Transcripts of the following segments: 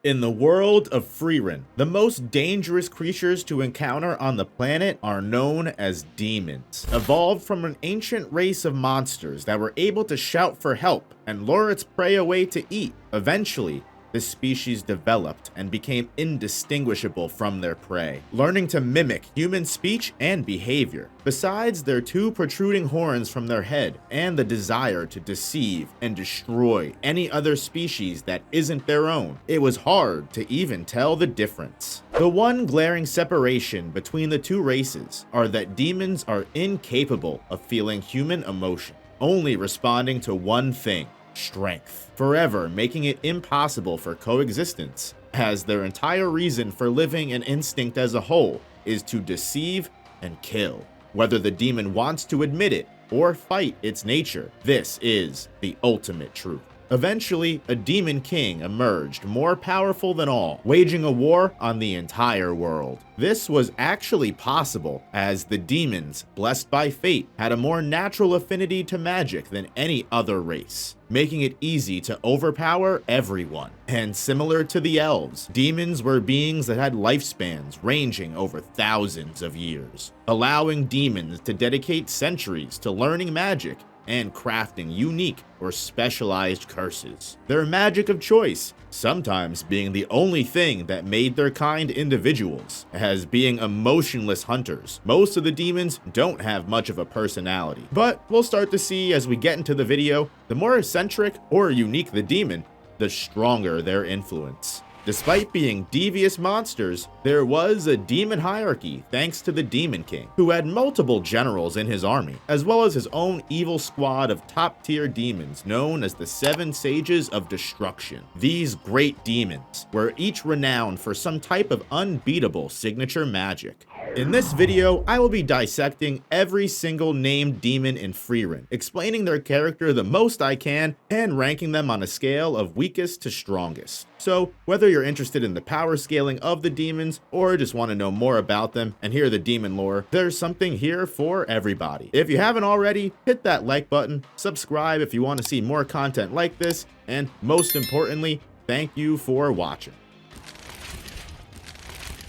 In the world of Frieren, the most dangerous creatures to encounter on the planet are known as demons, evolved from an ancient race of monsters that were able to shout for help and lure its prey away to eat. Eventually, this species developed and became indistinguishable from their prey, learning to mimic human speech and behavior. Besides their two protruding horns from their head and the desire to deceive and destroy any other species that isn't their own, it was hard to even tell the difference. The one glaring separation between the two races are that demons are incapable of feeling human emotion, only responding to one thing: strength, forever making it impossible for coexistence, as their entire reason for living and instinct as a whole is to deceive and kill. Whether the demon wants to admit it or fight its nature, this is the ultimate truth. Eventually, a demon king emerged, more powerful than all, waging a war on the entire world. This was actually possible, as the demons, blessed by fate, had a more natural affinity to magic than any other race, making it easy to overpower everyone. And similar to the elves, demons were beings that had lifespans ranging over thousands of years, allowing demons to dedicate centuries to learning magic and crafting unique or specialized curses. Their magic of choice sometimes being the only thing that made their kind individuals, as being emotionless hunters. Most of the demons don't have much of a personality, but we'll start to see as we get into the video, the more eccentric or unique the demon, the stronger their influence. Despite being devious monsters, there was a demon hierarchy thanks to the Demon King, who had multiple generals in his army, as well as his own evil squad of top-tier demons known as the Seven Sages of Destruction. These great demons were each renowned for some type of unbeatable signature magic. In this video, I will be dissecting every single named demon in Frieren, explaining their character the most I can, and ranking them on a scale of weakest to strongest. So, whether you're interested in the power scaling of the demons, or just want to know more about them and hear the demon lore, there's something here for everybody. If you haven't already, hit that like button, subscribe if you want to see more content like this, and most importantly, thank you for watching.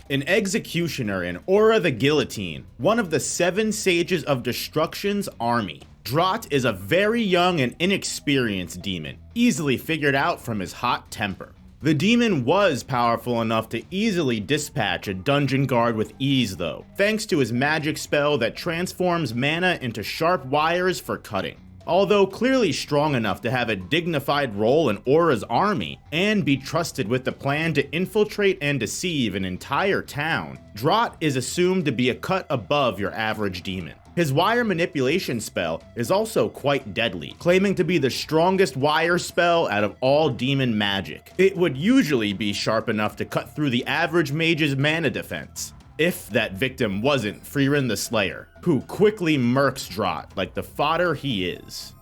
An executioner in Aura the Guillotine, one of the Seven Sages of Destruction's army. Drot is a very young and inexperienced demon, easily figured out from his hot temper. The demon was powerful enough to easily dispatch a dungeon guard with ease though, thanks to his magic spell that transforms mana into sharp wires for cutting. Although clearly strong enough to have a dignified role in Aura's army and be trusted with the plan to infiltrate and deceive an entire town, Drot is assumed to be a cut above your average demon. His wire manipulation spell is also quite deadly, claiming to be the strongest wire spell out of all demon magic. It would usually be sharp enough to cut through the average mage's mana defense, if that victim wasn't Frieren the Slayer, who quickly murks Drot like the fodder he is.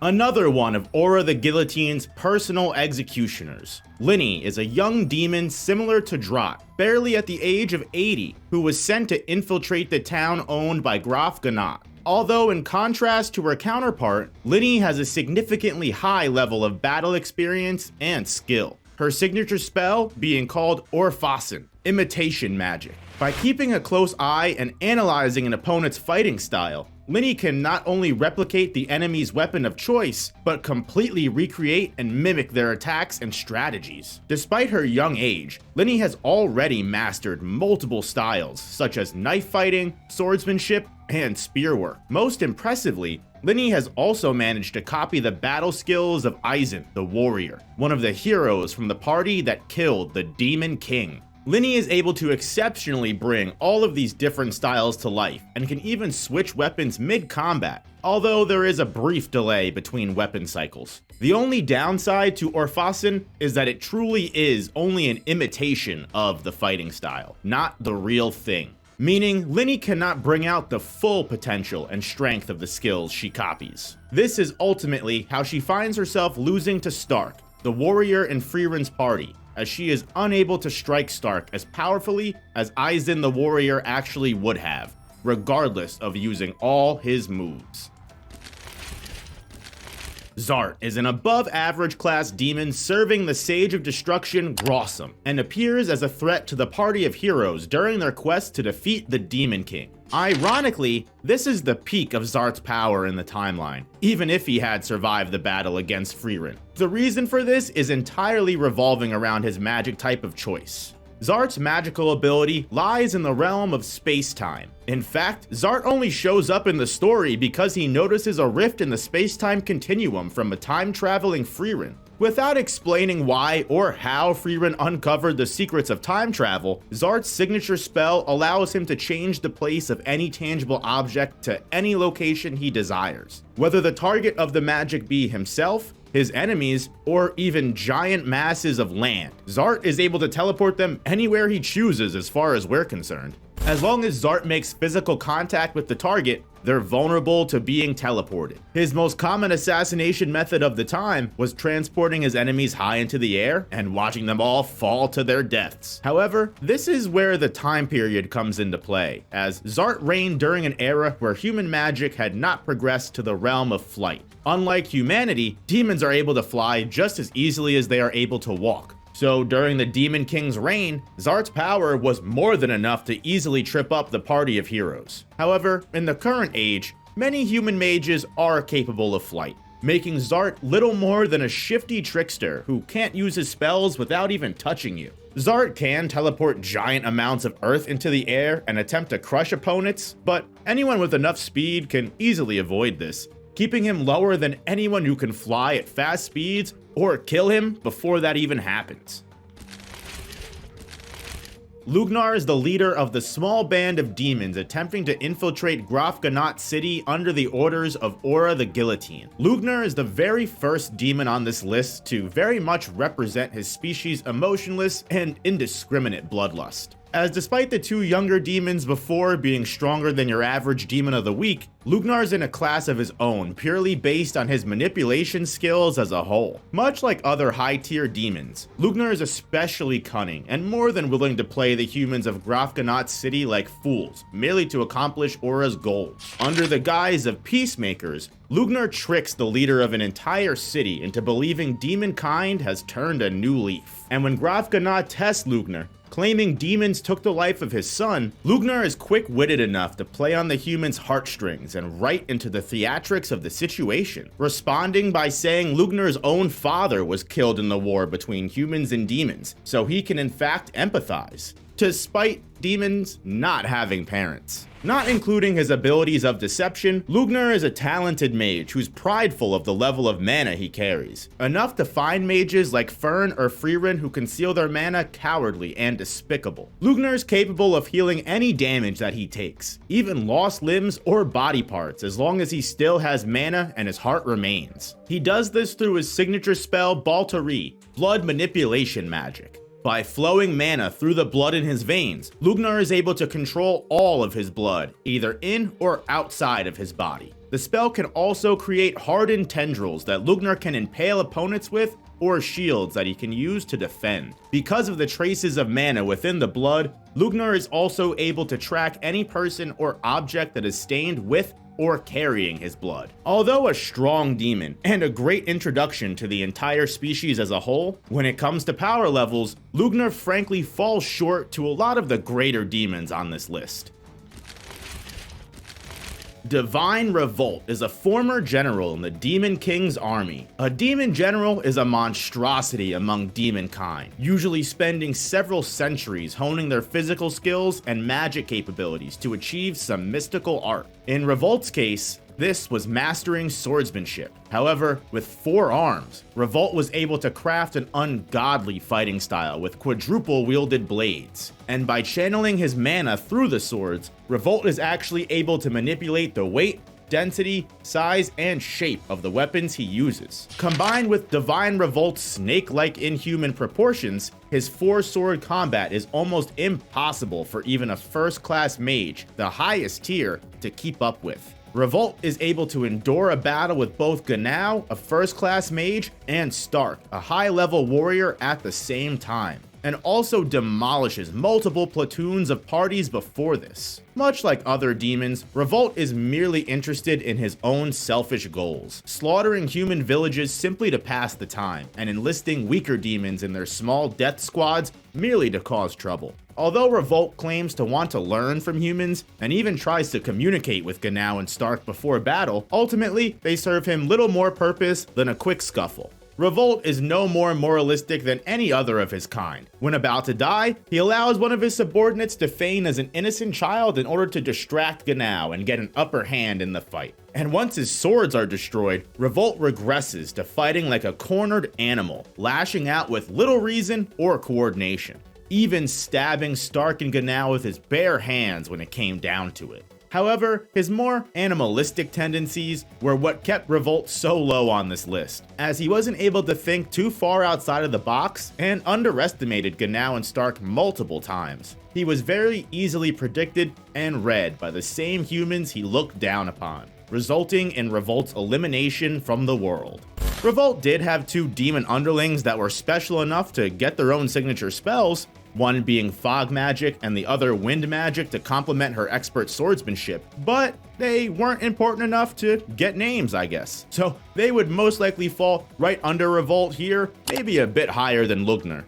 Another one of Aura the Guillotine's personal executioners. Linie is a young demon similar to Drot, barely at the age of 80, who was sent to infiltrate the town owned by Graf Ganat. Although in contrast to her counterpart, Linie has a significantly high level of battle experience and skill. Her signature spell being called Orfasen, imitation magic. By keeping a close eye and analyzing an opponent's fighting style, Linie can not only replicate the enemy's weapon of choice, but completely recreate and mimic their attacks and strategies. Despite her young age, Linie has already mastered multiple styles, such as knife fighting, swordsmanship, and spearwork. Most impressively, Linie has also managed to copy the battle skills of Eisen, the warrior, one of the heroes from the party that killed the Demon King. Linie is able to exceptionally bring all of these different styles to life, and can even switch weapons mid-combat, although there is a brief delay between weapon cycles. The only downside to Orfasen is that it truly is only an imitation of the fighting style, not the real thing. Meaning, Linie cannot bring out the full potential and strength of the skills she copies. This is ultimately how she finds herself losing to Stark, the warrior in Frieren's party, as she is unable to strike Stark as powerfully as Eisen the warrior actually would have, regardless of using all his moves. Zart is an above-average class demon serving the Sage of Destruction Grossum, and appears as a threat to the party of heroes during their quest to defeat the Demon King. Ironically, this is the peak of Zart's power in the timeline, even if he had survived the battle against Frieren. The reason for this is entirely revolving around his magic type of choice. Zart's magical ability lies in the realm of space-time. In fact, Zart only shows up in the story because he notices a rift in the space-time continuum from a time-traveling Frieren. Without explaining why or how Frieren uncovered the secrets of time travel, Zart's signature spell allows him to change the place of any tangible object to any location he desires. Whether the target of the magic be himself, his enemies, or even giant masses of land, Zart is able to teleport them anywhere he chooses as far as we're concerned. As long as Zart makes physical contact with the target, they're vulnerable to being teleported. His most common assassination method of the time was transporting his enemies high into the air and watching them all fall to their deaths. However, this is where the time period comes into play, as Zart reigned during an era where human magic had not progressed to the realm of flight. Unlike humanity, demons are able to fly just as easily as they are able to walk. So during the Demon King's reign, Zart's power was more than enough to easily trip up the party of heroes. However, in the current age, many human mages are capable of flight, making Zart little more than a shifty trickster who can't use his spells without even touching you. Zart can teleport giant amounts of earth into the air and attempt to crush opponents, but anyone with enough speed can easily avoid this, keeping him lower than anyone who can fly at fast speeds or kill him before that even happens. Lugner is the leader of the small band of demons attempting to infiltrate Grafganot City under the orders of Aura the Guillotine. Lugner is the very first demon on this list to very much represent his species' emotionless and indiscriminate bloodlust. As despite the two younger demons before being stronger than your average demon of the week, Lugner is in a class of his own purely based on his manipulation skills as a whole. Much like other high-tier demons, Lugner is especially cunning and more than willing to play the humans of Grafganot City like fools, merely to accomplish Aura's goals. Under the guise of peacemakers, Lugner tricks the leader of an entire city into believing demonkind has turned a new leaf. And when Grafganot tests Lugner, claiming demons took the life of his son, Lugner is quick-witted enough to play on the humans' heartstrings and right into the theatrics of the situation, responding by saying Lugner's own father was killed in the war between humans and demons, so he can in fact empathize, despite demons not having parents. Not including his abilities of deception, Lugner is a talented mage who's prideful of the level of mana he carries, enough to find mages like Fern or Frieren who conceal their mana cowardly and despicable. Lugner is capable of healing any damage that he takes, even lost limbs or body parts, as long as he still has mana and his heart remains. He does this through his signature spell Baltari, blood manipulation magic. By flowing mana through the blood in his veins, Lugner is able to control all of his blood, either in or outside of his body. The spell can also create hardened tendrils that Lugner can impale opponents with, or shields that he can use to defend. Because of the traces of mana within the blood, Lugner is also able to track any person or object that is stained with or carrying his blood. Although a strong demon and a great introduction to the entire species as a whole, when it comes to power levels, Lugner frankly falls short to a lot of the greater demons on this list. Divine Revolt is a former general in the Demon King's army. A demon general is a monstrosity among demonkind, usually spending several centuries honing their physical skills and magic capabilities to achieve some mystical art. In Revolt's case, this was mastering swordsmanship. However, with 4 arms, Revolt was able to craft an ungodly fighting style with quadruple wielded blades. And by channeling his mana through the swords, Revolt is actually able to manipulate the weight, density, size, and shape of the weapons he uses. Combined with Divine Revolt's snake-like inhuman proportions, his 4-sword combat is almost impossible for even a first-class mage, the highest tier, to keep up with. Revolt is able to endure a battle with both Ganao, a first-class mage, and Stark, a high-level warrior at the same time. and also demolishes multiple platoons of parties before this. Much like other demons, Revolt is merely interested in his own selfish goals, slaughtering human villages simply to pass the time, and enlisting weaker demons in their small death squads merely to cause trouble. Although Revolt claims to want to learn from humans, and even tries to communicate with Genau and Stark before battle, ultimately they serve him little more purpose than a quick scuffle. Revolt is no more moralistic than any other of his kind. When about to die, he allows one of his subordinates to feign as an innocent child in order to distract Genau and get an upper hand in the fight. And once his swords are destroyed, Revolt regresses to fighting like a cornered animal, lashing out with little reason or coordination, even stabbing Stark and Genau with his bare hands when it came down to it. However, his more animalistic tendencies were what kept Revolt so low on this list, as he wasn't able to think too far outside of the box and underestimated Genau and Stark multiple times. He was very easily predicted and read by the same humans he looked down upon, resulting in Revolt's elimination from the world. Revolt did have two demon underlings that were special enough to get their own signature spells, one being fog magic and the other wind magic to complement her expert swordsmanship, but they weren't important enough to get names, I guess. So they would most likely fall right under Revolt here, maybe a bit higher than Lugner.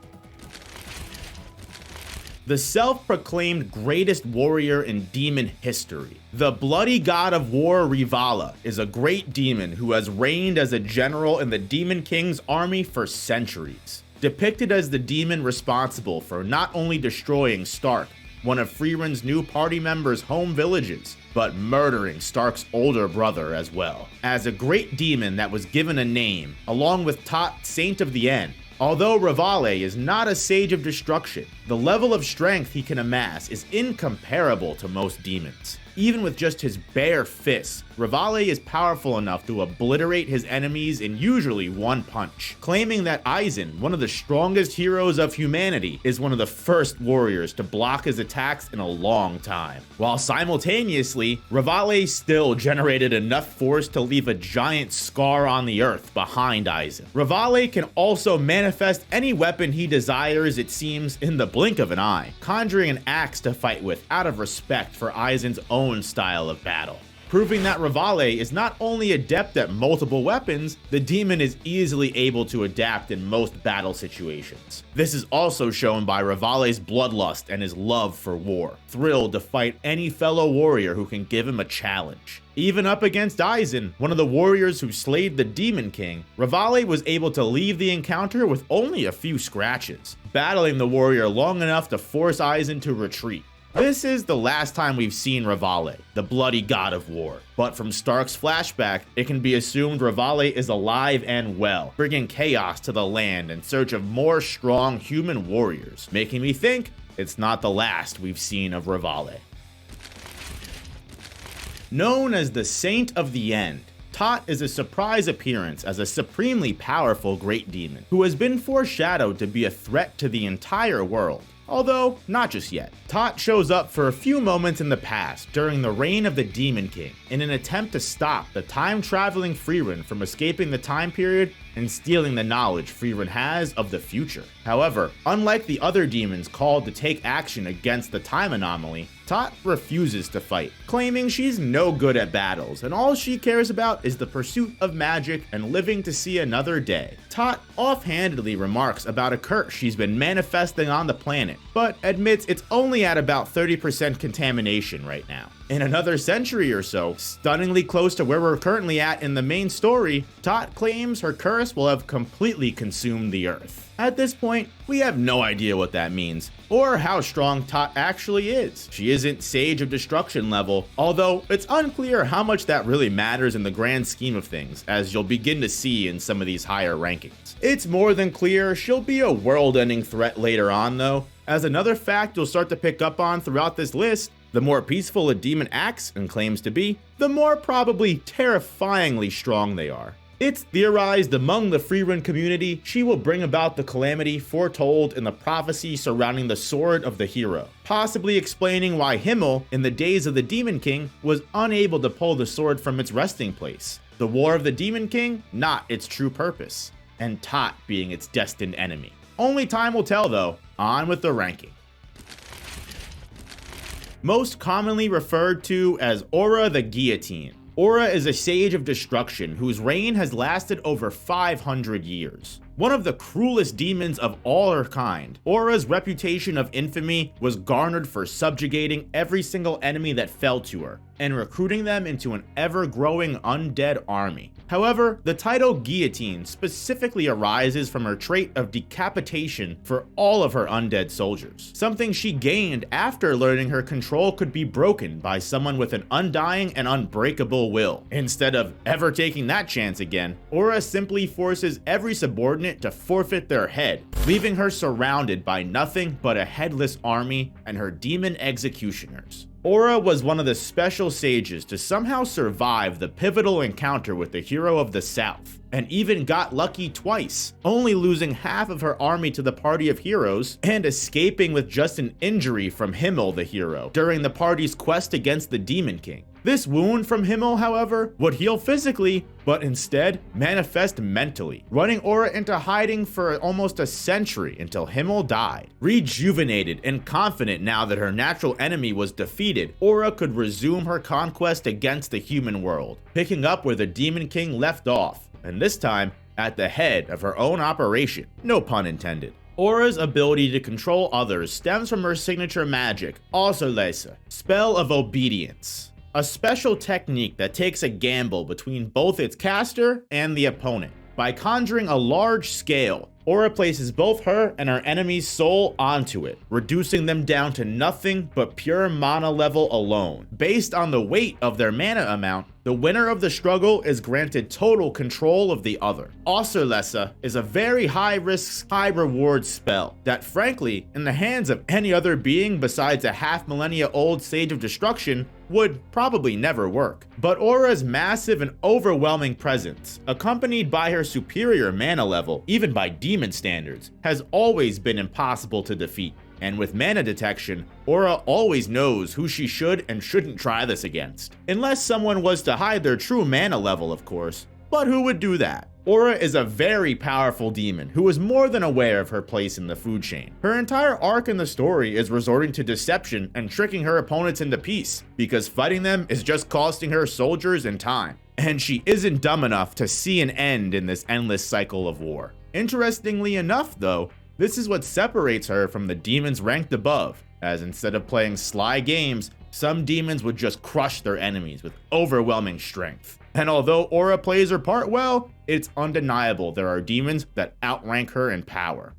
The self-proclaimed greatest warrior in demon history, the bloody god of war Raval, is a great demon who has reigned as a general in the Demon King's army for centuries. Depicted as the demon responsible for not only destroying Stark, one of Frieren's new party members' home villages, but murdering Stark's older brother as well. As a great demon that was given a name, along with Tot, Saint of the End. Although Raval is not a sage of destruction, the level of strength he can amass is incomparable to most demons. Even with just his bare fists, Raval is powerful enough to obliterate his enemies in usually one punch, claiming that Eisen, one of the strongest heroes of humanity, is one of the first warriors to block his attacks in a long time. While simultaneously, Raval still generated enough force to leave a giant scar on the earth behind Eisen. Raval can also manifest any weapon he desires, it seems, in the blink of an eye, conjuring an axe to fight with out of respect for Eisen's own style of battle. Proving that Raval is not only adept at multiple weapons, the demon is easily able to adapt in most battle situations. This is also shown by Raval's bloodlust and his love for war, thrilled to fight any fellow warrior who can give him a challenge. Even up against Eisen, one of the warriors who slayed the Demon King, Raval was able to leave the encounter with only a few scratches, battling the warrior long enough to force Eisen to retreat. This is the last time we've seen Raval, the bloody god of war. But from Stark's flashback, it can be assumed Raval is alive and well, bringing chaos to the land in search of more strong human warriors, making me think it's not the last we've seen of Raval. Known as the Saint of the End, Tot is a surprise appearance as a supremely powerful great demon who has been foreshadowed to be a threat to the entire world. Although, not just yet. Tot shows up for a few moments in the past during the reign of the Demon King in an attempt to stop the time-traveling Frieren from escaping the time period and stealing the knowledge Frieren has of the future. However, unlike the other demons called to take action against the time anomaly, Tot refuses to fight, claiming she's no good at battles and all she cares about is the pursuit of magic and living to see another day. Tot offhandedly remarks about a curse she's been manifesting on the planet, but admits it's only at about 30% contamination right now. In another century or so, stunningly close to where we're currently at in the main story, Tot claims her curse will have completely consumed the Earth. At this point, we have no idea what that means, or how strong Tot actually is. She isn't Sage of Destruction level, although it's unclear how much that really matters in the grand scheme of things, as you'll begin to see in some of these higher rankings. It's more than clear she'll be a world-ending threat later on though, as another fact you'll start to pick up on throughout this list. The more peaceful a demon acts and claims to be, the more probably terrifyingly strong they are. It's theorized among the Frieren community she will bring about the calamity foretold in the prophecy surrounding the sword of the hero, possibly explaining why Himmel, in the days of the Demon King, was unable to pull the sword from its resting place. The war of the Demon King, not its true purpose, and Tot being its destined enemy. Only time will tell though. On with the ranking. Most commonly referred to as Aura the Guillotine. Aura is a sage of destruction whose reign has lasted over 500 years. One of the cruelest demons of all her kind, Aura's reputation of infamy was garnered for subjugating every single enemy that fell to her, and recruiting them into an ever-growing undead army. However, the title Guillotine specifically arises from her trait of decapitation for all of her undead soldiers, something she gained after learning her control could be broken by someone with an undying and unbreakable will. Instead of ever taking that chance again, Aura simply forces every subordinate to forfeit their head, leaving her surrounded by nothing but a headless army and her demon executioners. Aura was one of the special sages to somehow survive the pivotal encounter with the hero of the South, and even got lucky twice, only losing half of her army to the party of heroes and escaping with just an injury from Himmel the hero during the party's quest against the Demon King. This wound from Himmel, however, would heal physically, but instead manifest mentally, running Aura into hiding for almost a century until Himmel died. Rejuvenated and confident now that her natural enemy was defeated, Aura could resume her conquest against the human world, picking up where the Demon King left off, and this time at the head of her own operation, no pun intended. Aura's ability to control others stems from her signature magic, Overanalyzing, Spell of Obedience. A special technique that takes a gamble between both its caster and the opponent. By conjuring a large scale, Aura places both her and her enemy's soul onto it, reducing them down to nothing but pure mana level alone. Based on the weight of their mana amount, the winner of the struggle is granted total control of the other. Overanalyzing is a very high-risk, high-reward spell that, frankly, in the hands of any other being besides a half-millennia-old Sage of Destruction, would probably never work. But Aura's massive and overwhelming presence, accompanied by her superior mana level, even by demon standards, has always been impossible to defeat. And with mana detection, Aura always knows who she should and shouldn't try this against. Unless someone was to hide their true mana level, of course. But who would do that? Aura is a very powerful demon who is more than aware of her place in the food chain. Her entire arc in the story is resorting to deception and tricking her opponents into peace, because fighting them is just costing her soldiers and time. And she isn't dumb enough to see an end in this endless cycle of war. Interestingly enough though, this is what separates her from the demons ranked above, as instead of playing sly games, some demons would just crush their enemies with overwhelming strength. And although Aura plays her part well, it's undeniable there are demons that outrank her in power.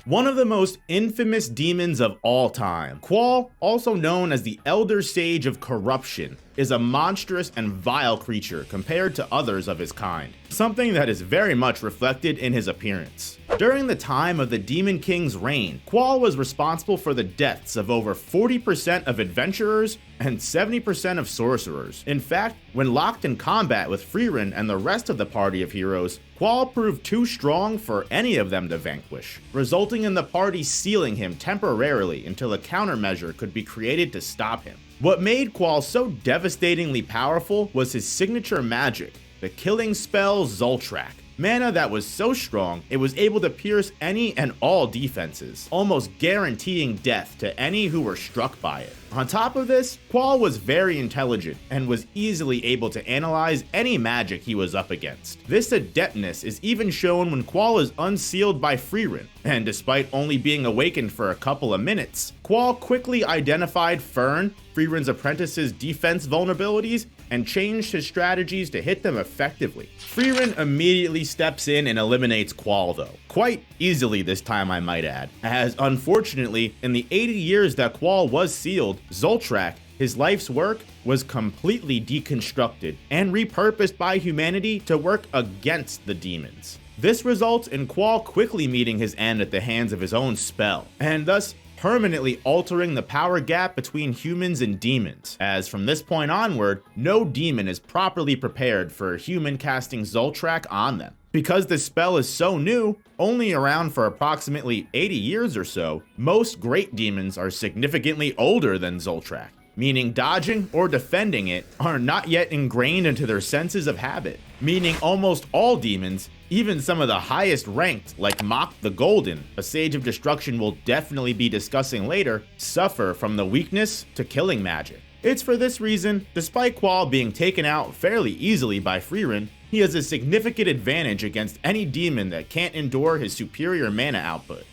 One of the most infamous demons of all time, Quall, also known as the Elder Sage of Corruption, is a monstrous and vile creature compared to others of his kind, something that is very much reflected in his appearance. During the time of the Demon King's reign, Quall was responsible for the deaths of over 40% of adventurers and 70% of sorcerers. In fact, when locked in combat with Frieren and the rest of the party of heroes, Quall proved too strong for any of them to vanquish, resulting in the party sealing him temporarily until a countermeasure could be created to stop him. What made Quall so devastatingly powerful was his signature magic, the killing spell Zoltrak. Mana that was so strong, it was able to pierce any and all defenses, almost guaranteeing death to any who were struck by it. On top of this, Quall was very intelligent and was easily able to analyze any magic he was up against. This adeptness is even shown when Quall is unsealed by Frieren, and despite only being awakened for a couple of minutes, Quall quickly identified Fern, Frieren's apprentice's defense vulnerabilities, and changed his strategies to hit them effectively. Frieren immediately steps in and eliminates Quall though, quite easily this time I might add, as unfortunately in the 80 years that Quall was sealed, Zoltrak, his life's work, was completely deconstructed and repurposed by humanity to work against the demons. This results in Quall quickly meeting his end at the hands of his own spell, and thus permanently altering the power gap between humans and demons, as from this point onward, no demon is properly prepared for a human casting Zoltrak on them. Because the spell is so new, only around for approximately 80 years or so, most great demons are significantly older than Zoltrak. meaning dodging or defending it are not yet ingrained into their senses of habit, meaning almost all demons, even some of the highest ranked like Macht the Golden, a Sage of Destruction we'll definitely be discussing later, suffer from the weakness to killing magic. It's for this reason, despite Quall being taken out fairly easily by Frieren, he has a significant advantage against any demon that can't endure his superior mana output.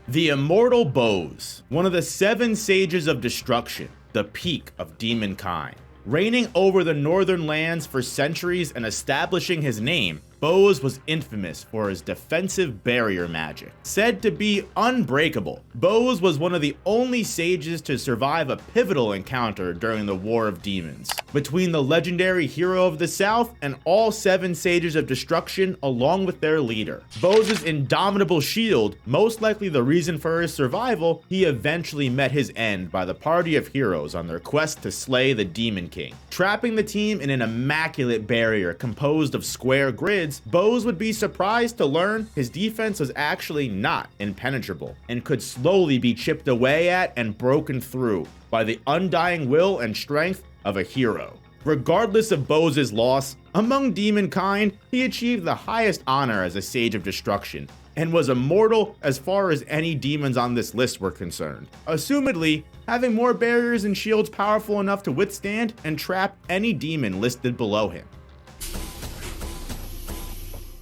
The Immortal Bose, one of the 7 Sages of Destruction, the peak of demon kind. Reigning over the northern lands for centuries and establishing his name, Bose was infamous for his defensive barrier magic. Said to be unbreakable, Bose was one of the only sages to survive a pivotal encounter during the War of Demons, between the legendary hero of the South and all 7 Sages of Destruction along with their leader. Bose's indomitable shield, most likely the reason for his survival, he eventually met his end by the party of heroes on their quest to slay the Demon King. Trapping the team in an immaculate barrier composed of square grids, Bose would be surprised to learn his defense was actually not impenetrable and could slowly be chipped away at and broken through by the undying will and strength of a hero. Regardless of Bose's loss, among demon kind, he achieved the highest honor as a Sage of Destruction and was immortal as far as any demons on this list were concerned, assumedly having more barriers and shields powerful enough to withstand and trap any demon listed below him.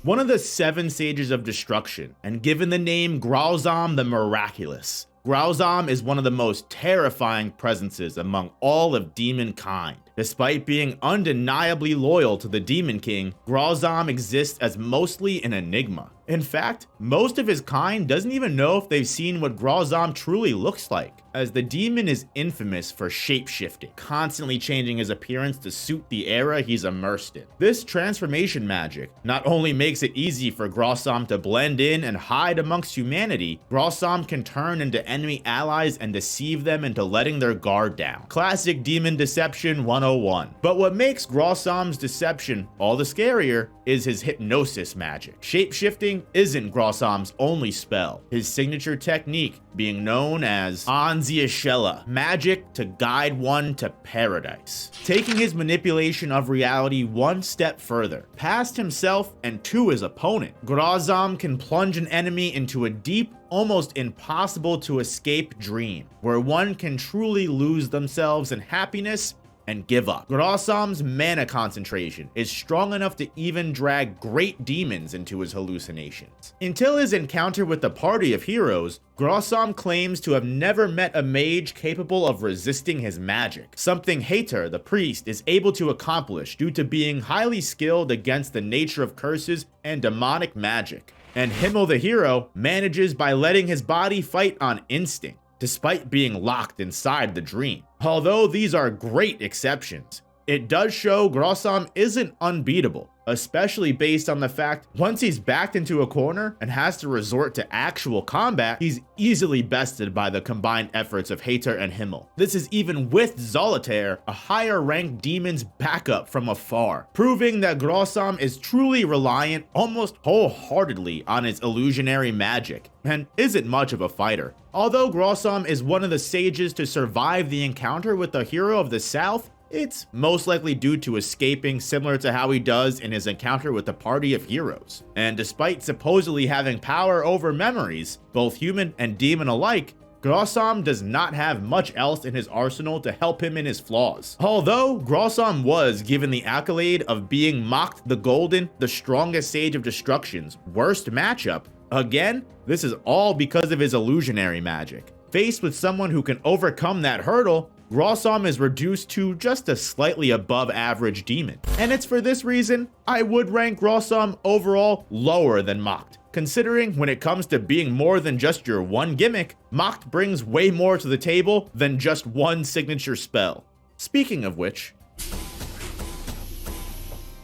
One of the 7 Sages of Destruction, and given the name Gralzam the Miraculous, Gralzam is one of the most terrifying presences among all of demon kind. Despite being undeniably loyal to the Demon King, Gralzam exists as mostly an enigma. In fact, most of his kind doesn't even know if they've seen what Gralzam truly looks like, as the demon is infamous for shapeshifting, constantly changing his appearance to suit the era he's immersed in. This transformation magic not only makes it easy for Gralzam to blend in and hide amongst humanity, Gralzam can turn into enemy allies and deceive them into letting their guard down. Classic demon deception 101. But what makes Gralzam's deception all the scarier is his hypnosis magic. Shapeshifting isn't Gralzam's only spell, his signature technique being known as Anziashella, magic to guide one to paradise. Taking his manipulation of reality one step further, past himself and to his opponent, Gralzam can plunge an enemy into a deep, almost impossible to escape dream, where one can truly lose themselves in happiness and give up. Gralzam's mana concentration is strong enough to even drag great demons into his hallucinations. Until his encounter with the party of heroes, Gralzam claims to have never met a mage capable of resisting his magic, something Hater, the priest, is able to accomplish due to being highly skilled against the nature of curses and demonic magic. And Himmel the hero manages by letting his body fight on instinct, despite being locked inside the dream. Although these are great exceptions, it does show Gralzam isn't unbeatable, especially based on the fact once he's backed into a corner and has to resort to actual combat, he's easily bested by the combined efforts of Hater and Himmel. This is even with Solitar, a higher ranked demon's backup from afar, proving that Gralzam is truly reliant almost wholeheartedly on his illusionary magic, and isn't much of a fighter. Although Gralzam is one of the sages to survive the encounter with the hero of the South, it's most likely due to escaping, similar to how he does in his encounter with the party of heroes. And despite supposedly having power over memories, both human and demon alike, Gralzam does not have much else in his arsenal to help him in his flaws. Although Gralzam was given the accolade of being Macht the Golden, the strongest Sage of Destruction's worst matchup, again, this is all because of his illusionary magic. Faced with someone who can overcome that hurdle, Gralzam is reduced to just a slightly above average demon. And it's for this reason I would rank Gralzam overall lower than Macht, considering when it comes to being more than just your one gimmick, Macht brings way more to the table than just one signature spell. Speaking of which,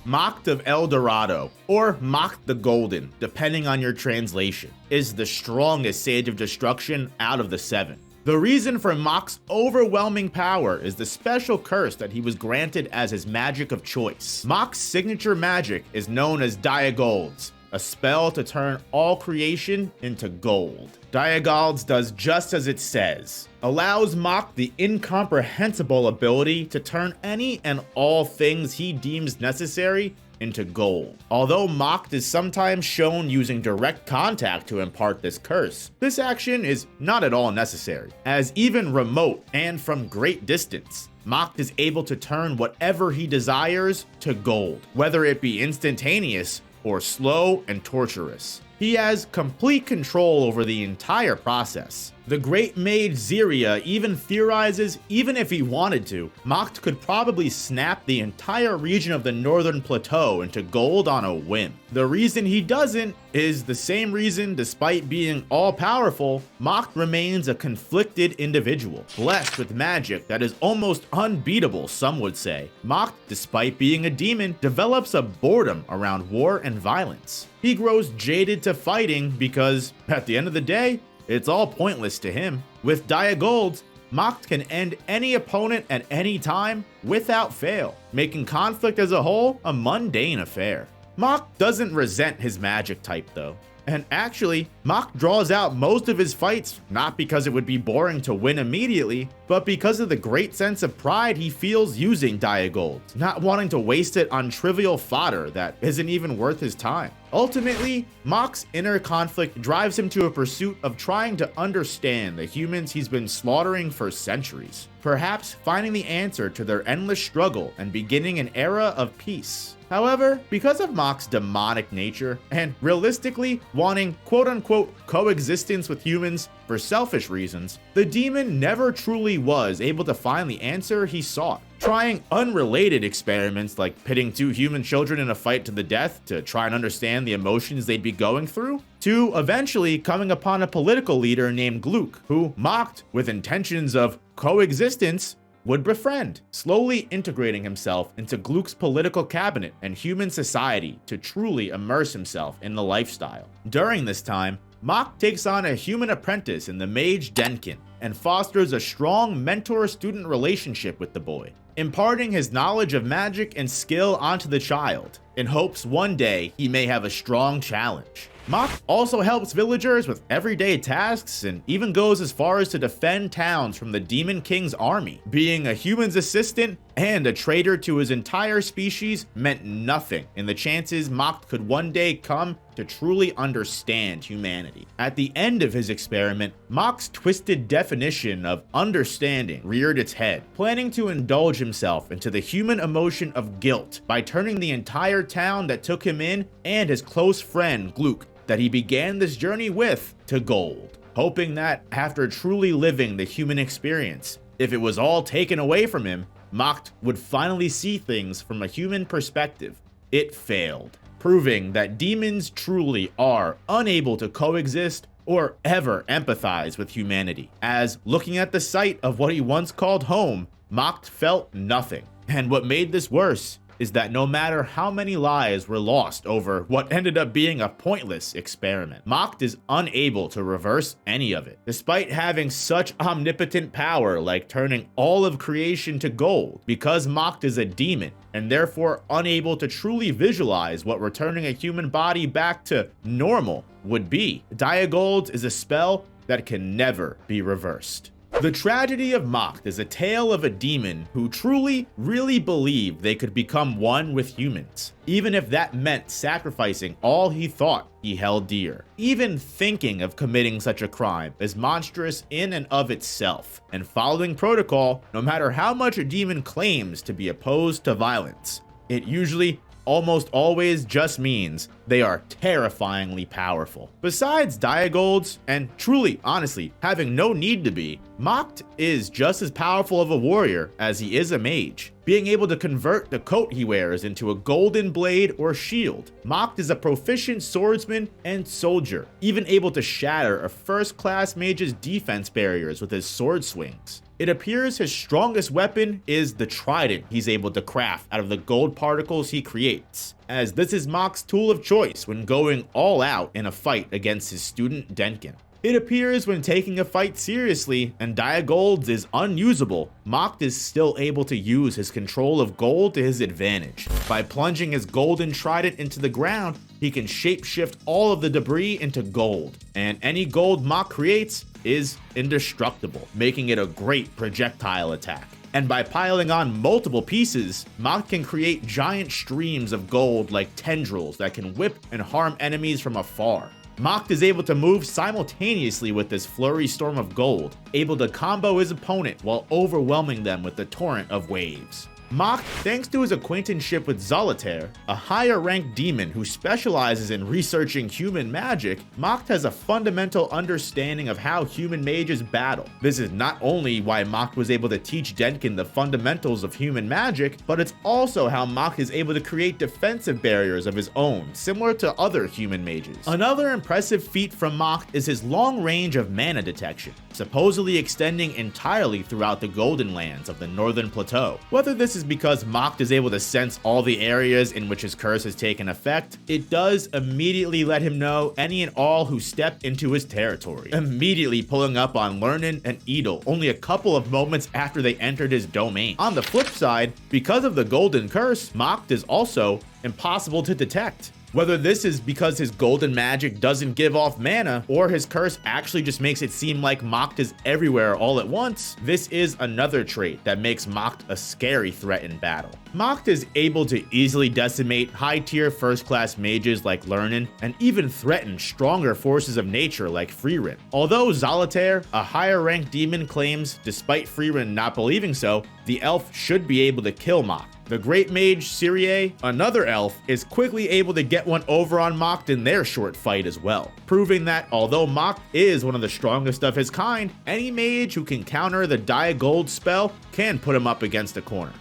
Macht of El Dorado, or Macht the Golden, depending on your translation, is the strongest Sage of Destruction out of the 7. The reason for Macht's overwhelming power is the special curse that he was granted as his magic of choice. Macht's signature magic is known as Diagolds, a spell to turn all creation into gold. Diagold's does just as it says, allows Macht the incomprehensible ability to turn any and all things he deems necessary into gold. Although Macht is sometimes shown using direct contact to impart this curse, this action is not at all necessary, as even remote and from great distance, Macht is able to turn whatever he desires to gold, whether it be instantaneous or slow and torturous. He has complete control over the entire process. The great mage Ziria even theorizes even if he wanted to, Macht could probably snap the entire region of the northern plateau into gold on a whim. The reason he doesn't is the same reason, despite being all-powerful, Macht remains a conflicted individual, blessed with magic that is almost unbeatable, some would say. Macht, despite being a demon, develops a boredom around war and violence. He grows jaded to fighting because, at the end of the day, it's all pointless to him. With Diagold's, Macht can end any opponent at any time without fail, making conflict as a whole a mundane affair. Macht doesn't resent his magic type though. And actually, Macht draws out most of his fights not because it would be boring to win immediately, but because of the great sense of pride he feels using Diagold, not wanting to waste it on trivial fodder that isn't even worth his time. Ultimately, Macht's inner conflict drives him to a pursuit of trying to understand the humans he's been slaughtering for centuries, perhaps finding the answer to their endless struggle and beginning an era of peace. However, because of Macht's demonic nature, and realistically wanting quote-unquote coexistence with humans for selfish reasons, the demon never truly was able to find the answer he sought. Trying unrelated experiments like pitting two human children in a fight to the death to try and understand the emotions they'd be going through, to eventually coming upon a political leader named Gluck, who Macht, with intentions of coexistence, would befriend, slowly integrating himself into Gluck's political cabinet and human society to truly immerse himself in the lifestyle. During this time, Macht takes on a human apprentice in the mage Denken and fosters a strong mentor-student relationship with the boy, imparting his knowledge of magic and skill onto the child, in hopes one day he may have a strong challenge. Macht also helps villagers with everyday tasks and even goes as far as to defend towns from the Demon King's army. Being a human's assistant and a traitor to his entire species meant nothing in the chances Macht could one day come to truly understand humanity. At the end of his experiment, Macht's twisted definition of understanding reared its head, planning to indulge himself into the human emotion of guilt by turning the entire town that took him in and his close friend Gluck that he began this journey with to gold, hoping that after truly living the human experience, if it was all taken away from him, Macht would finally see things from a human perspective. It failed, proving that demons truly are unable to coexist or ever empathize with humanity, as looking at the site of what he once called home, Macht felt nothing. And what made this worse is that no matter how many lives were lost over what ended up being a pointless experiment, Macht is unable to reverse any of it. Despite having such omnipotent power like turning all of creation to gold, because Macht is a demon and therefore unable to truly visualize what returning a human body back to normal would be, Diagold is a spell that can never be reversed. The tragedy of Macht is a tale of a demon who truly, really believed they could become one with humans, even if that meant sacrificing all he thought he held dear. Even thinking of committing such a crime is monstrous in and of itself, and following protocol, no matter how much a demon claims to be opposed to violence, it usually almost always just means they are terrifyingly powerful. Besides Diagold's, and truly, honestly, having no need to be, Macht is just as powerful of a warrior as he is a mage, being able to convert the coat he wears into a golden blade or shield. Macht is a proficient swordsman and soldier, even able to shatter a first-class mage's defense barriers with his sword swings. It appears his strongest weapon is the trident he's able to craft out of the gold particles he creates, as this is Macht's tool of choice when going all out in a fight against his student Denken. It appears when taking a fight seriously and Diagold's is unusable, Macht is still able to use his control of gold to his advantage. By plunging his golden trident into the ground, he can shapeshift all of the debris into gold, and any gold Macht creates is indestructible, making it a great projectile attack. And by piling on multiple pieces, Macht can create giant streams of gold like tendrils that can whip and harm enemies from afar. Macht is able to move simultaneously with this flurry storm of gold, able to combo his opponent while overwhelming them with the torrent of waves. Macht, thanks to his acquaintanceship with Solitar, a higher ranked demon who specializes in researching human magic, Macht has a fundamental understanding of how human mages battle. This is not only why Macht was able to teach Denken the fundamentals of human magic, but it's also how Macht is able to create defensive barriers of his own, similar to other human mages. Another impressive feat from Macht is his long range of mana detection, supposedly extending entirely throughout the Golden Lands of the Northern Plateau. Whether this is because Macht is able to sense all the areas in which his curse has taken effect, it does immediately let him know any and all who step into his territory, immediately pulling up on Lernen and Edel only a couple of moments after they entered his domain. On the flip side, because of the golden curse, Macht is also impossible to detect. Whether this is because his golden magic doesn't give off mana, or his curse actually just makes it seem like Macht is everywhere all at once, this is another trait that makes Macht a scary threat in battle. Macht is able to easily decimate high-tier first-class mages like Lernen, and even threaten stronger forces of nature like Frieren. Although Solitar, a higher-ranked demon, claims, despite Frieren not believing so, the elf should be able to kill Macht. The great mage Syrie, another elf, is quickly able to get one over on Macht in their short fight as well, proving that although Macht is one of the strongest of his kind, any mage who can counter the Diagold spell can put him up against a corner.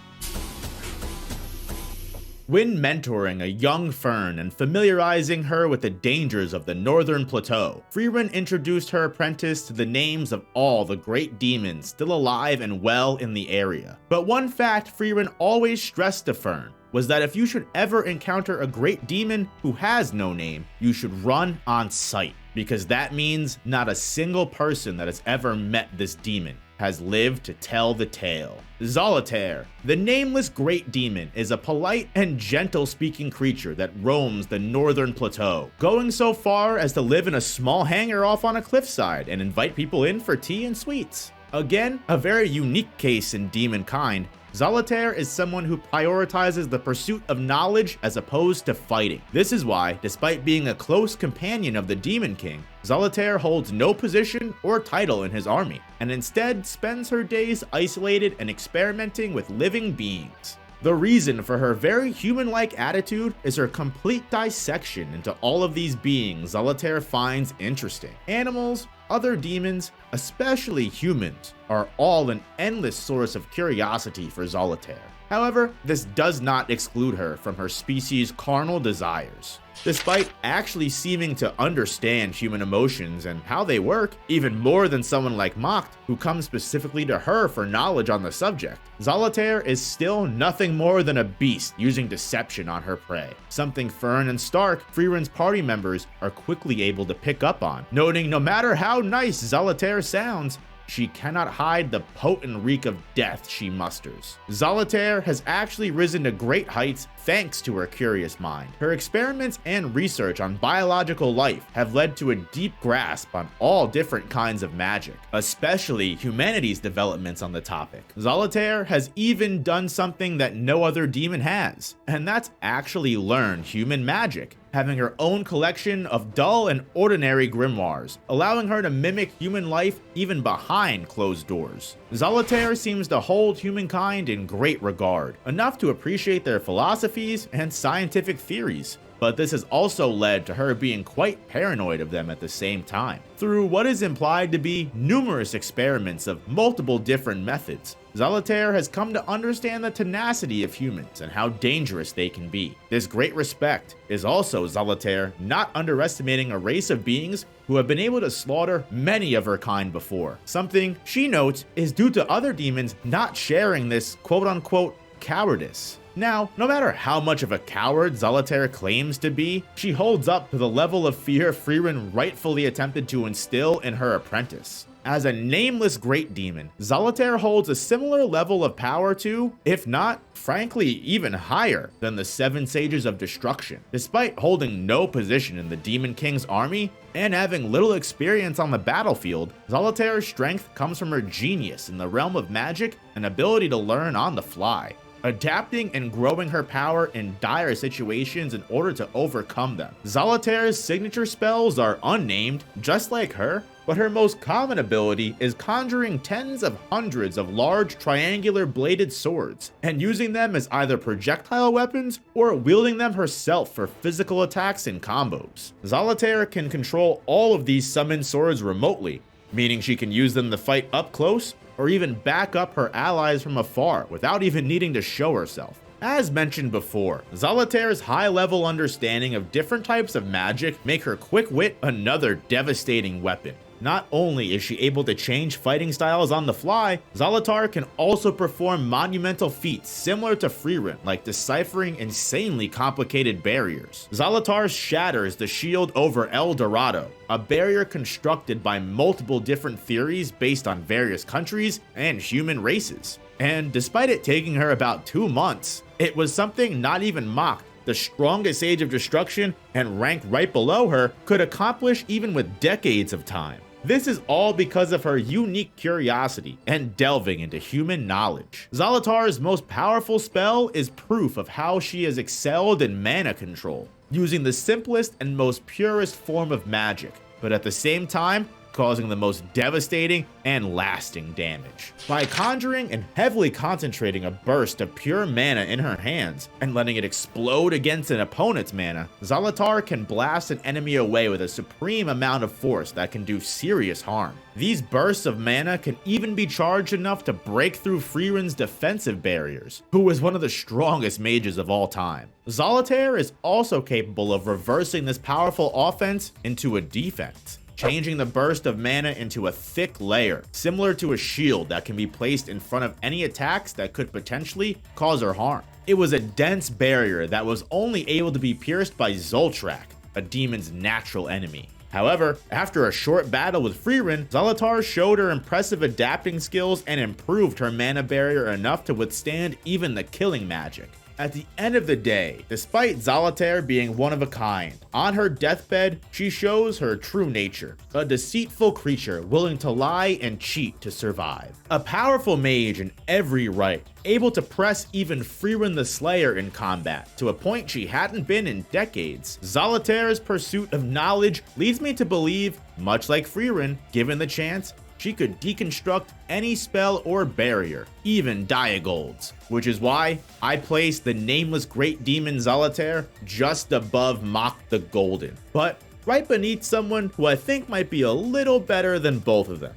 When mentoring a young Fern and familiarizing her with the dangers of the Northern Plateau, Frieren introduced her apprentice to the names of all the great demons still alive and well in the area. But one fact Frieren always stressed to Fern was that if you should ever encounter a great demon who has no name, you should run on sight, because that means not a single person that has ever met this demon has lived to tell the tale. Solitar, the nameless great demon, is a polite and gentle-speaking creature that roams the Northern Plateau, going so far as to live in a small hangar off on a cliffside and invite people in for tea and sweets. Again, a very unique case in demon kind. Solitar is someone who prioritizes the pursuit of knowledge as opposed to fighting. This is why, despite being a close companion of the Demon King, Solitar holds no position or title in his army, and instead spends her days isolated and experimenting with living beings. The reason for her very human-like attitude is her complete dissection into all of these beings Solitar finds interesting. Animals, other demons, especially humans, are all an endless source of curiosity for Solitar. However, this does not exclude her from her species' carnal desires. Despite actually seeming to understand human emotions and how they work, even more than someone like Macht, who comes specifically to her for knowledge on the subject, Solitar is still nothing more than a beast using deception on her prey, something Fern and Stark, Frieren's party members, are quickly able to pick up on, noting no matter how nice Solitar sounds, she cannot hide the potent reek of death she musters. Solitar has actually risen to great heights thanks to her curious mind. Her experiments and research on biological life have led to a deep grasp on all different kinds of magic, especially humanity's developments on the topic. Solitar has even done something that no other demon has, and that's actually learn human magic, having her own collection of dull and ordinary grimoires, allowing her to mimic human life even behind closed doors. Solitar seems to hold humankind in great regard, enough to appreciate their philosophies and scientific theories, but this has also led to her being quite paranoid of them at the same time. Through what is implied to be numerous experiments of multiple different methods, Solitar has come to understand the tenacity of humans and how dangerous they can be. This great respect is also Solitar not underestimating a race of beings who have been able to slaughter many of her kind before, something she notes is due to other demons not sharing this quote-unquote cowardice. Now, no matter how much of a coward Solitar claims to be, she holds up to the level of fear Frieren rightfully attempted to instill in her apprentice. As a nameless great demon, Solitar holds a similar level of power to, if not, frankly, even higher than the 7 Sages of Destruction. Despite holding no position in the Demon King's army, and having little experience on the battlefield, Solitar's strength comes from her genius in the realm of magic and ability to learn on the fly, adapting and growing her power in dire situations in order to overcome them. Solitar's signature spells are unnamed, just like her, but her most common ability is conjuring tens of hundreds of large triangular bladed swords, and using them as either projectile weapons or wielding them herself for physical attacks and combos. Solitar can control all of these summoned swords remotely, meaning she can use them to fight up close or even back up her allies from afar without even needing to show herself. As mentioned before, Solitar's high-level understanding of different types of magic make her quick wit another devastating weapon. Not only is she able to change fighting styles on the fly, Solitar can also perform monumental feats similar to Frieren, like deciphering insanely complicated barriers. Solitar shatters the shield over El Dorado, a barrier constructed by multiple different theories based on various countries and human races. And despite it taking her about 2 months, it was something not even Macht, the strongest Sage of Destruction and rank right below her, could accomplish even with decades of time. This is all because of her unique curiosity and delving into human knowledge. Solitar's most powerful spell is proof of how she has excelled in mana control, using the simplest and most purest form of magic, but at the same time, causing the most devastating and lasting damage. By conjuring and heavily concentrating a burst of pure mana in her hands and letting it explode against an opponent's mana, Solitar can blast an enemy away with a supreme amount of force that can do serious harm. These bursts of mana can even be charged enough to break through Frieren's defensive barriers, who is one of the strongest mages of all time. Solitar is also capable of reversing this powerful offense into a defense, changing the burst of mana into a thick layer, similar to a shield that can be placed in front of any attacks that could potentially cause her harm. It was a dense barrier that was only able to be pierced by Zoltrak, a demon's natural enemy. However, after a short battle with Frieren, Solitar showed her impressive adapting skills and improved her mana barrier enough to withstand even the killing magic. At the end of the day, despite Solitar being one of a kind, on her deathbed, she shows her true nature, a deceitful creature willing to lie and cheat to survive. A powerful mage in every right, able to press even Frieren the Slayer in combat to a point she hadn't been in decades. Solitar's pursuit of knowledge leads me to believe, much like Frieren, given the chance, she could deconstruct any spell or barrier, even Diagold's, which is why I place the nameless great demon Solitar just above Macht the Golden, but right beneath someone who I think might be a little better than both of them.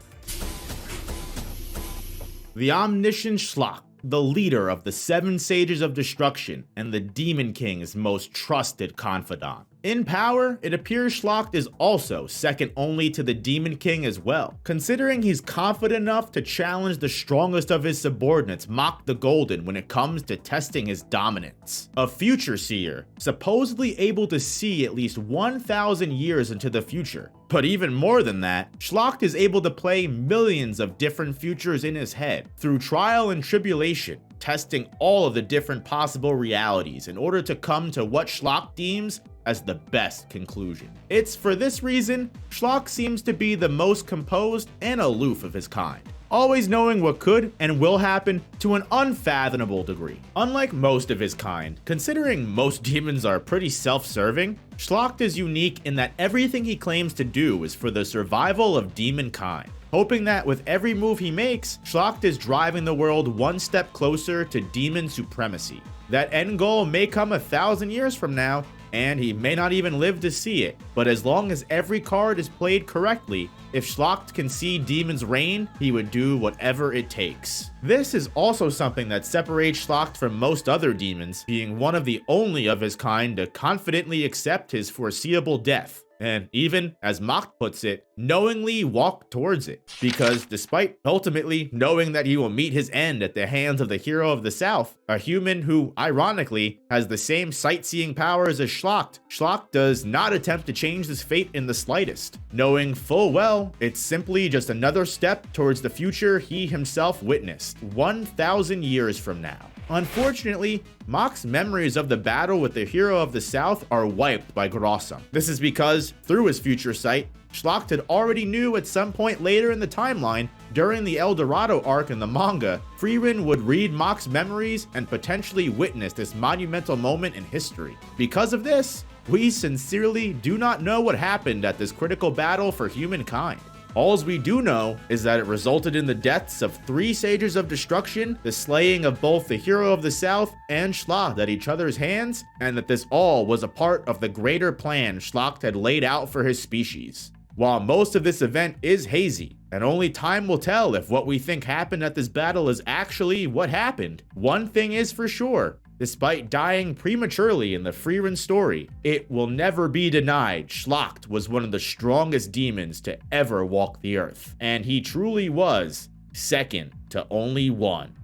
The omniscient Schlock, the leader of the 7 Sages of Destruction and the Demon King's most trusted confidant. In power, it appears Schlacht is also second only to the Demon King as well, considering he's confident enough to challenge the strongest of his subordinates, Macht the Golden, when it comes to testing his dominance. A future seer, supposedly able to see at least 1,000 years into the future. But even more than that, Schlacht is able to play millions of different futures in his head, through trial and tribulation, testing all of the different possible realities in order to come to what Schlacht deems as the best conclusion. It's for this reason, Schlock seems to be the most composed and aloof of his kind, always knowing what could and will happen to an unfathomable degree. Unlike most of his kind, considering most demons are pretty self-serving, Schlock is unique in that everything he claims to do is for the survival of demon kind, hoping that with every move he makes, Schlock is driving the world one step closer to demon supremacy. That end goal may come 1,000 years from now, and he may not even live to see it, but as long as every card is played correctly, if Schlacht can see demons reign, he would do whatever it takes. This is also something that separates Schlacht from most other demons, being one of the only of his kind to confidently accept his foreseeable death, and even, as Macht puts it, knowingly walk towards it. Because despite ultimately knowing that he will meet his end at the hands of the hero of the South, a human who, ironically, has the same sightseeing powers as Schlacht, Schlacht does not attempt to change his fate in the slightest, knowing full well it's simply just another step towards the future he himself witnessed 1,000 years from now. Unfortunately, Macht's memories of the battle with the hero of the South are wiped by Grossum. This is because, through his future sight, Schlacht had already knew at some point later in the timeline, during the El Dorado arc in the manga, Frieren would read Macht's memories and potentially witness this monumental moment in history. Because of this, we sincerely do not know what happened at this critical battle for humankind. All we do know is that it resulted in the deaths of 3 Sages of Destruction, the slaying of both the Hero of the South and Schlacht at each other's hands, and that this all was a part of the greater plan Schlacht had laid out for his species. While most of this event is hazy, and only time will tell if what we think happened at this battle is actually what happened, one thing is for sure. Despite dying prematurely in the Frieren story, it will never be denied Schlacht was one of the strongest demons to ever walk the earth, and he truly was second to only one.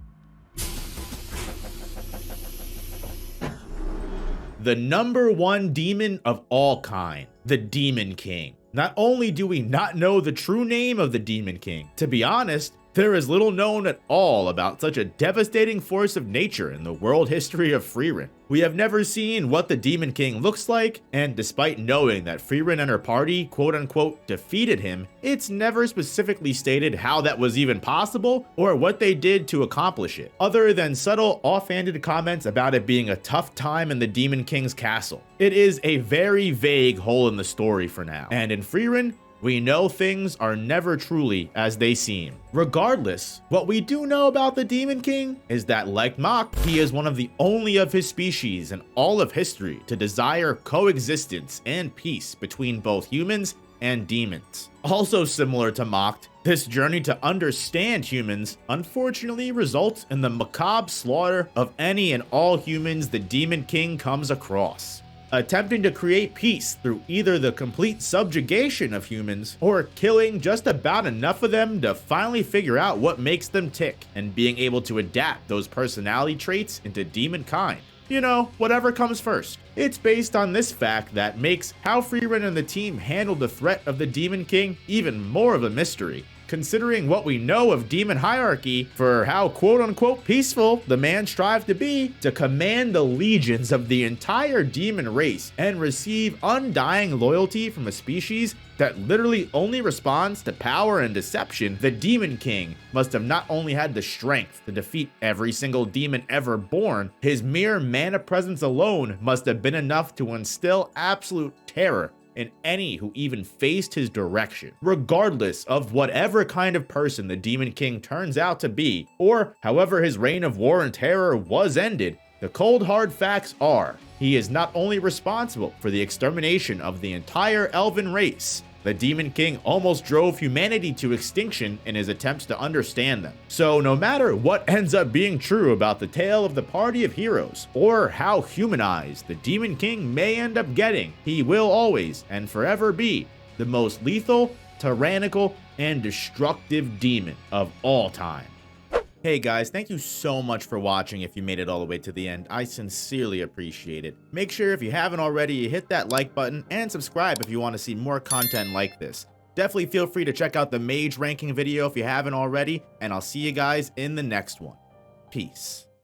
The number 1 demon of all kind, the Demon King. Not only do we not know the true name of the Demon King, to be honest, there is little known at all about such a devastating force of nature in the world history of Frieren. We have never seen what the Demon King looks like, and despite knowing that Frieren and her party quote-unquote defeated him, it's never specifically stated how that was even possible or what they did to accomplish it, other than subtle offhanded comments about it being a tough time in the Demon King's castle. It is a very vague hole in the story for now, and in Frieren, we know things are never truly as they seem. Regardless, what we do know about the Demon King is that, like Macht, he is one of the only of his species in all of history to desire coexistence and peace between both humans and demons. Also similar to Macht, this journey to understand humans unfortunately results in the macabre slaughter of any and all humans the Demon King comes across, attempting to create peace through either the complete subjugation of humans or killing just about enough of them to finally figure out what makes them tick and being able to adapt those personality traits into demon kind. You know, whatever comes first. It's based on this fact that makes how Frieren and the team handled the threat of the Demon King even more of a mystery, considering what we know of demon hierarchy for how quote-unquote peaceful the man strived to be to command the legions of the entire demon race and receive undying loyalty from a species that literally only responds to power and deception. The Demon King must have not only had the strength to defeat every single demon ever born, his mere mana presence alone must have been enough to instill absolute terror in any who even faced his direction. Regardless of whatever kind of person the Demon King turns out to be, or however his reign of war and terror was ended, the cold hard facts are, he is not only responsible for the extermination of the entire elven race, the Demon King almost drove humanity to extinction in his attempts to understand them. So no matter what ends up being true about the tale of the party of heroes, or how humanized the Demon King may end up getting, he will always and forever be the most lethal, tyrannical, and destructive demon of all time. Hey guys, thank you so much for watching. If you made it all the way to the end, I sincerely appreciate it. Make sure if you haven't already, you hit that like button and subscribe if you want to see more content like this. Definitely feel free to check out the mage ranking video if you haven't already, and I'll see you guys in the next one. Peace.